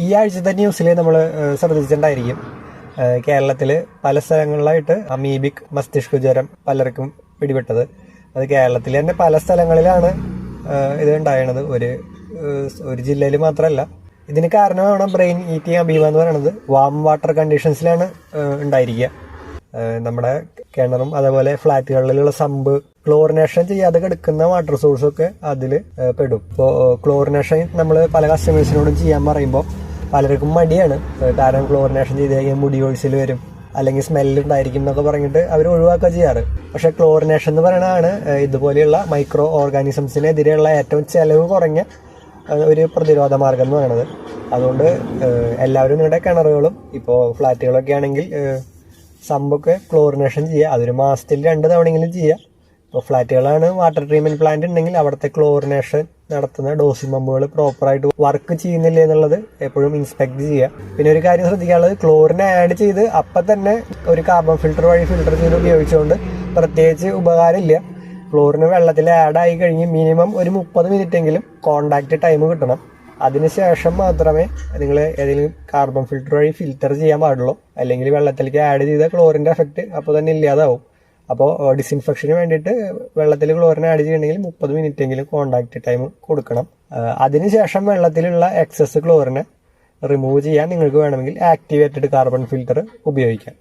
ഈ ആഴ്ചത്തെ ന്യൂസിൽ നമ്മൾ ശ്രദ്ധിച്ചിട്ടുണ്ടായിരിക്കും, കേരളത്തിൽ പല സ്ഥലങ്ങളിലായിട്ട് അമീബിക് മസ്തിഷ്ക ജ്വരം പലർക്കും പിടിപെട്ടത്. അത് കേരളത്തിൽ തന്നെ പല സ്ഥലങ്ങളിലാണ് ഇത് ഉണ്ടായത്, ഒരു ജില്ലയിൽ മാത്രമല്ല. ഇതിന് കാരണമാണ് ബ്രെയിൻ ഈറ്റിംഗ് അമീബ എന്ന് പറയുന്നത്. വാം വാട്ടർ കണ്ടീഷൻസിലാണ് ഉണ്ടായിരിക്കുക. നമ്മുടെ കിണറും അതേപോലെ ഫ്ലാറ്റുകളിലുള്ള സമ്പ് ക്ലോറിനേഷൻ ചെയ്യാതെ കിടക്കുന്ന വാട്ടർ സോഴ്സൊക്കെ അതിൽ പെടും. ഇപ്പോൾ ക്ലോറിനേഷൻ നമ്മൾ പല കസ്റ്റമേഴ്സിനോടും ചെയ്യാൻ പറയുമ്പോൾ പലർക്കും മടിയാണ്. കാരണം ക്ലോറിനേഷൻ ചെയ്ത് കഴിഞ്ഞാൽ മുടി ഒഴിച്ചിൽ വരും, അല്ലെങ്കിൽ സ്മെല്ലുണ്ടായിരിക്കും എന്നൊക്കെ പറഞ്ഞിട്ട് അവർ ഒഴിവാക്കുക ചെയ്യാറ്. പക്ഷെ ക്ലോറിനേഷൻ എന്ന് പറയുന്നതാണ് ഇതുപോലെയുള്ള മൈക്രോ ഓർഗാനിസംസിനെതിരെയുള്ള ഏറ്റവും ചെലവ് കുറഞ്ഞ ഒരു പ്രതിരോധ മാർഗം എന്ന് പറയുന്നത്. അതുകൊണ്ട് എല്ലാവരും നിങ്ങളുടെ കിണറുകളും ഇപ്പോൾ ഫ്ലാറ്റുകളൊക്കെ ആണെങ്കിൽ സമ്പൊക്കെ ക്ലോറിനേഷൻ ചെയ്യുക. അതൊരു മാസത്തിൽ 2 തവണയെങ്കിലും ചെയ്യുക. ഇപ്പോൾ ഫ്ലാറ്റുകളാണ് വാട്ടർ ട്രീറ്റ്മെന്റ് പ്ലാന്റ് ഉണ്ടെങ്കിൽ അവിടുത്തെ ക്ലോറിനേഷൻ നടത്തുന്ന ഡോസിംഗ് പമ്പുകൾ പ്രോപ്പറായിട്ട് വർക്ക് ചെയ്യുന്നില്ല എന്നുള്ളത് എപ്പോഴും ഇൻസ്പെക്ട് ചെയ്യുക. പിന്നെ ഒരു കാര്യം ശ്രദ്ധിക്കാനുള്ളത്, ക്ലോറിൻ ആഡ് ചെയ്ത് അപ്പം തന്നെ ഒരു കാർബൺ ഫിൽറ്റർ വഴി ഫിൽറ്റർ ചെയ്ത് ഉപയോഗിച്ചുകൊണ്ട് പ്രത്യേകിച്ച് ഉപകാരമില്ല. ക്ലോറിന് വെള്ളത്തിൽ ആഡായി കഴിഞ്ഞ് മിനിമം ഒരു 30 മിനിറ്റെങ്കിലും കോണ്ടാക്ട് ടൈം കിട്ടണം. അതിനുശേഷം മാത്രമേ നിങ്ങൾ ഏതെങ്കിലും കാർബൺ ഫിൽറ്റർ വഴി ഫിൽറ്റർ ചെയ്യാൻ പാടുള്ളൂ. അല്ലെങ്കിൽ വെള്ളത്തിലേക്ക് ആഡ് ചെയ്ത ക്ലോറിൻ്റെ എഫക്റ്റ് അപ്പോൾ തന്നെ ഇല്ലാതാവും. അപ്പോൾ ഡിസിൻഫെക്ഷന് വേണ്ടിയിട്ട് വെള്ളത്തിൽ ക്ലോറിൻ ആഡ് ചെയ്യണമെങ്കിൽ 30 മിനിറ്റെങ്കിലും കോണ്ടാക്ട് ടൈം കൊടുക്കണം. അതിനുശേഷം വെള്ളത്തിലുള്ള എക്സസ് ക്ലോറിനെ റിമൂവ് ചെയ്യാൻ നിങ്ങൾക്ക് വേണമെങ്കിൽ ആക്ടിവേറ്റഡ് കാർബൺ ഫിൽറ്റർ ഉപയോഗിക്കാം.